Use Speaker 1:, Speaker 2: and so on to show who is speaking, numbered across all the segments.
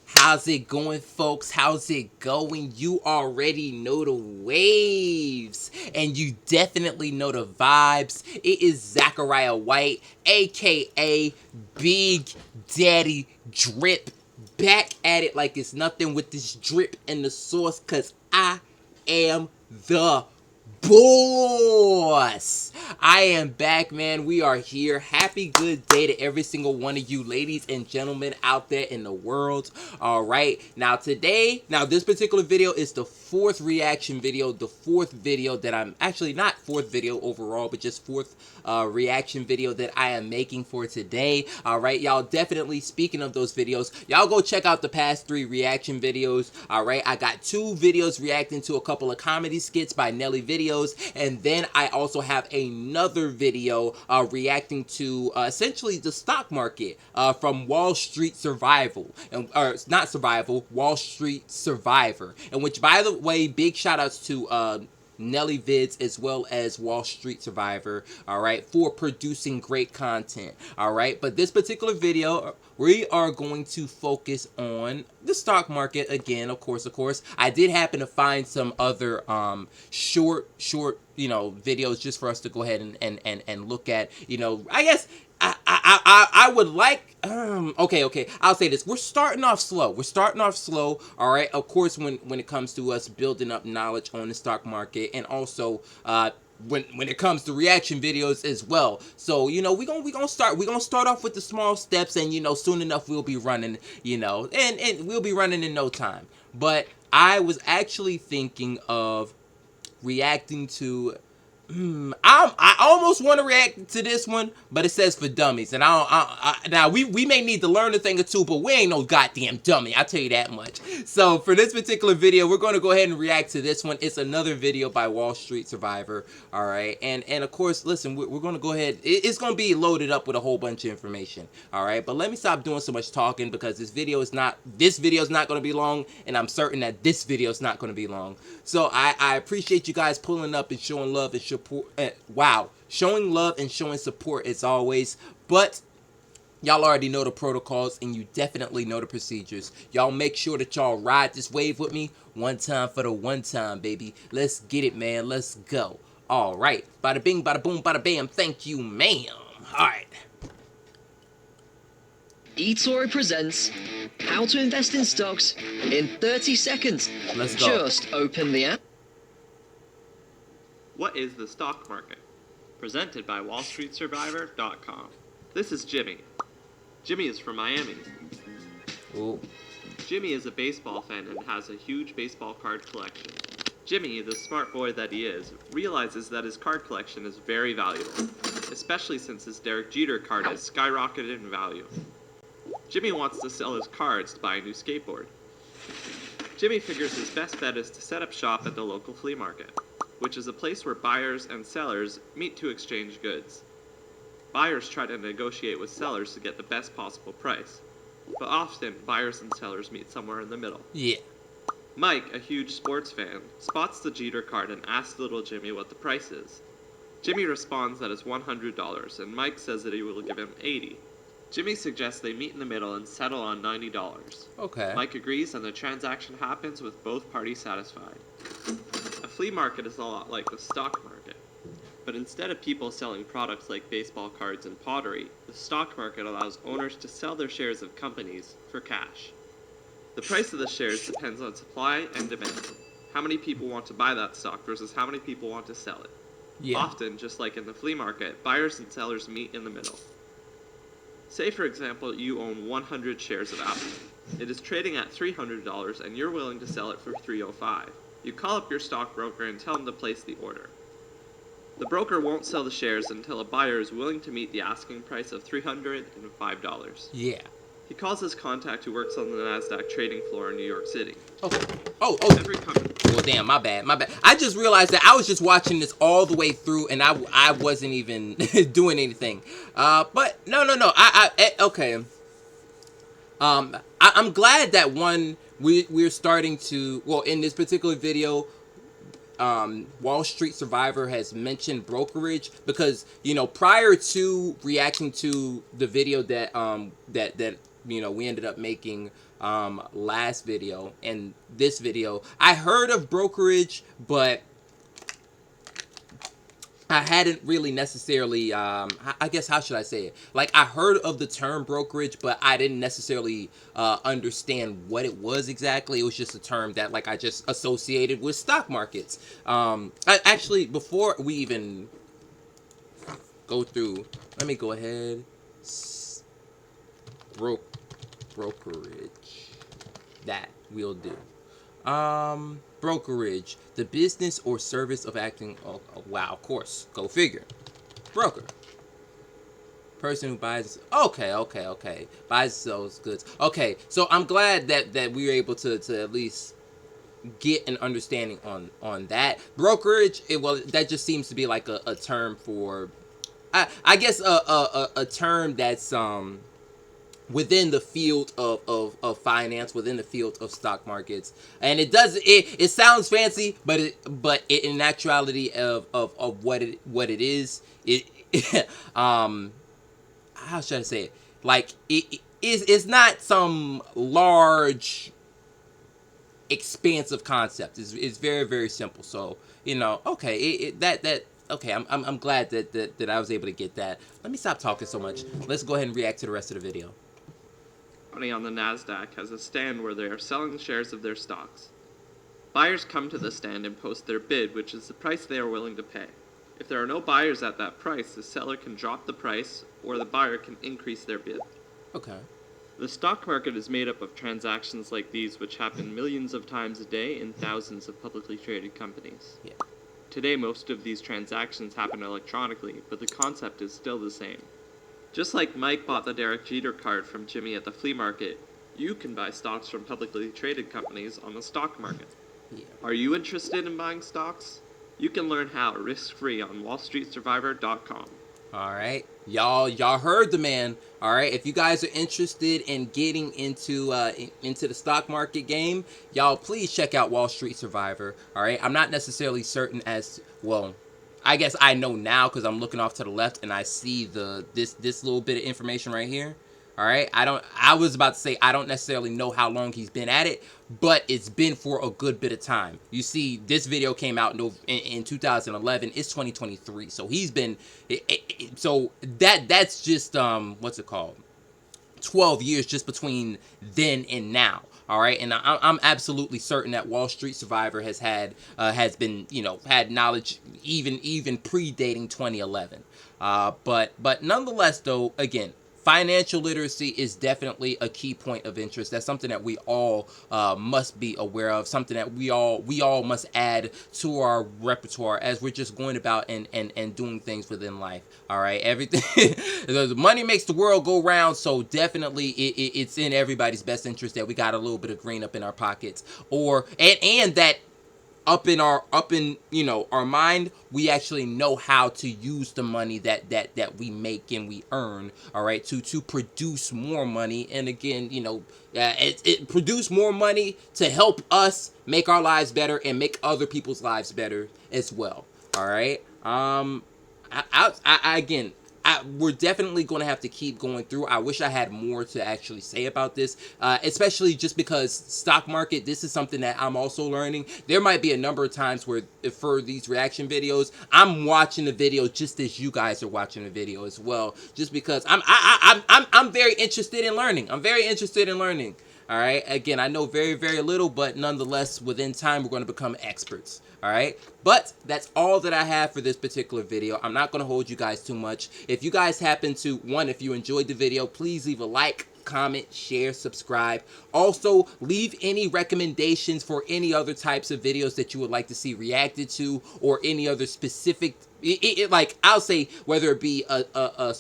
Speaker 1: How's it going, folks? How's it going? You already know the waves, and you definitely know the vibes. It is Zachariah White, a.k.a. Big Daddy Drip, back at it like it's nothing with this drip and the sauce, because I am the boss. I am back, man. We are here. Happy good day to every single one of you ladies and gentlemen out there in the world. All right, now this particular video is the fourth reaction video, the fourth video that I'm actually not fourth video overall, but just fourth reaction video that I am making for today. All right, y'all, definitely, speaking of those videos, y'all go check out the past 3 reaction videos. All right, I got 2 videos reacting to a couple of comedy skits by Nelly Videos, and then I also have another video reacting to essentially the stock market from Wall Street Survival, or not Survival, Wall Street Survivor, and which, by the way, big shout outs to Nelly Vids as well as Wall Street Survivor, all right, for producing great content. All right, but this particular video, we are going to focus on the stock market again. Of course. I did happen to find some other short videos just for us to go ahead and look at. I guess I would like, okay, I'll say this. We're starting off slow. All right. Of course, when it comes to us building up knowledge on the stock market, and also when it comes to reaction videos as well. So, we're gonna start off with the small steps, and soon enough we'll be running, and we'll be running in no time. But I was actually thinking of reacting to I almost want to react to this one, but it says for dummies, and now we may need to learn a thing or two, but we ain't no goddamn dummy, I'll tell you that much. So for this particular video, we're going to go ahead and react to this one. It's another video by Wall Street Survivor, all right, and of course, listen, we're going to go ahead. It's going to be loaded up with a whole bunch of information, all right, but let me stop doing so much talking, because this video is not going to be long, and I'm certain that this video is not going to be long. So I appreciate you guys pulling up and showing love and support. Showing love and showing support as always. But y'all already know the protocols, and you definitely know the procedures. Y'all make sure that y'all ride this wave with me. One time for the one time, baby. Let's get it, man. Let's go. All right. Bada bing, bada boom, bada bam. Thank you, ma'am. All right.
Speaker 2: eToro presents how to invest in stocks in 30 seconds.
Speaker 1: Let's go.
Speaker 2: Just open the app.
Speaker 3: What is the stock market? Presented by WallStreetSurvivor.com. This is Jimmy. Jimmy is from Miami.
Speaker 1: Ooh.
Speaker 3: Jimmy is a baseball fan and has a huge baseball card collection. Jimmy, the smart boy that he is, realizes that his card collection is very valuable, especially since his Derek Jeter card has skyrocketed in value. Jimmy wants to sell his cards to buy a new skateboard. Jimmy figures his best bet is to set up shop at the local flea market, which is a place where buyers and sellers meet to exchange goods. Buyers try to negotiate with sellers to get the best possible price, but often buyers and sellers meet somewhere in the middle.
Speaker 1: Yeah.
Speaker 3: Mike, a huge sports fan, spots the Jeter card and asks little Jimmy what the price is. Jimmy responds that it's $100, and Mike says that he will give him $80. Jimmy suggests they meet in the middle and settle on $90.
Speaker 1: Okay.
Speaker 3: Mike agrees, and the transaction happens with both parties satisfied. A flea market is a lot like the stock market, but instead of people selling products like baseball cards and pottery, the stock market allows owners to sell their shares of companies for cash. The price of the shares depends on supply and demand. How many people want to buy that stock versus how many people want to sell it.
Speaker 1: Yeah.
Speaker 3: Often, just like in the flea market, buyers and sellers meet in the middle. Say, for example, you own 100 shares of Apple. It is trading at $300 and you're willing to sell it for $305. You call up your stockbroker and tell him to place the order. The broker won't sell the shares until a buyer is willing to meet the asking price of $305.
Speaker 1: Yeah.
Speaker 3: He calls his contact who works on the NASDAQ trading floor in New York City.
Speaker 1: Okay. Oh.
Speaker 3: Every company...
Speaker 1: Well, damn, my bad. I just realized that I was just watching this all the way through, and I wasn't even doing anything. But no. Okay. I'm glad that we're starting to, well, in this particular video, Wall Street Survivor has mentioned brokerage, because prior to reacting to the video that we ended up making last video and this video, I heard of brokerage, but I hadn't really necessarily, I guess, how should I say it? Like, I heard of the term brokerage, but I didn't necessarily understand what it was exactly. It was just a term that, like, I just associated with stock markets. Actually, before we even go through, let me go ahead. Brokerage. That we'll do. Brokerage, the business or service of acting. Oh, wow, of course, go figure. Broker, person who buys. Okay. Buys, sells goods. Okay, so I'm glad that we were able to at least get an understanding on that. Brokerage. That just seems to be like a term for, I guess a term that's within the field of finance, within the field of stock markets. And it sounds fancy, but in actuality of what it is, how should I say it? Like, it's not some large expansive concept. It's very, very simple. So, okay, okay, I'm glad that I was able to get that. Let me stop talking so much. Let's go ahead and react to the rest of the video.
Speaker 3: Company on the NASDAQ has a stand where they are selling shares of their stocks. Buyers come to the stand and post their bid, which is the price they are willing to pay. If there are no buyers at that price, the seller can drop the price, or the buyer can increase their bid.
Speaker 1: Okay.
Speaker 3: The stock market is made up of transactions like these, which happen millions of times a day in thousands of publicly traded companies.
Speaker 1: Yeah.
Speaker 3: Today, most of these transactions happen electronically, but the concept is still the same. Just like Mike bought the Derek Jeter card from Jimmy at the flea market, you can buy stocks from publicly traded companies on the stock market.
Speaker 1: Yeah.
Speaker 3: Are you interested in buying stocks? You can learn how risk-free on wallstreetsurvivor.com.
Speaker 1: All right, y'all heard the man. All right, if you guys are interested in getting into the stock market game, y'all please check out Wall Street Survivor. All right, I'm not necessarily certain as well. I guess I know now because I'm looking off to the left and I see this little bit of information right here. All right, I was about to say I don't necessarily know how long he's been at it, but it's been for a good bit of time. You see, this video came out in 2011. It's 2023, so he's been so that's just what's it called? 12 years just between then and now. All right, and I'm absolutely certain that Wall Street Survivor has been had knowledge even predating 2011. But nonetheless, though, again, financial literacy is definitely a key point of interest. That's something that we all must be aware of. Something that we all must add to our repertoire as we're just going about and doing things within life. All right, everything. The money makes the world go round, so definitely it's in everybody's best interest that we got a little bit of green up in our pockets, and that up in our mind, we actually know how to use the money that we make and we earn, all right, to produce more money. And again, it produce more money to help us make our lives better and make other people's lives better as well. All right. Again, we're definitely going to have to keep going through. I wish I had more to actually say about this, especially just because stock market, this is something that I'm also learning. There might be a number of times where for these reaction videos, I'm watching the video just as you guys are watching the video as well, just because I'm very interested in learning. I'm very interested in learning. All right. Again, I know very, very little, but nonetheless, within time, we're going to become experts. All right. But that's all that I have for this particular video. I'm not going to hold you guys too much. If you guys happen to, if you enjoyed the video, please leave a like, comment, share, subscribe. Also, leave any recommendations for any other types of videos that you would like to see reacted to, or any other specific, like I'll say, whether it be a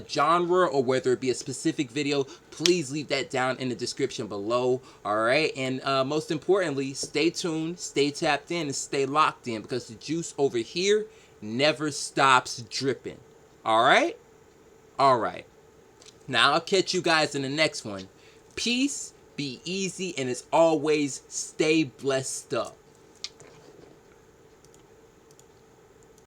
Speaker 1: genre or whether it be a specific video, please leave that down in the description below. All right, and most importantly, stay tuned, stay tapped in, and stay locked in, because the juice over here never stops dripping. All right. Now I'll catch you guys in the next one. Peace, be easy, and as always, stay blessed up.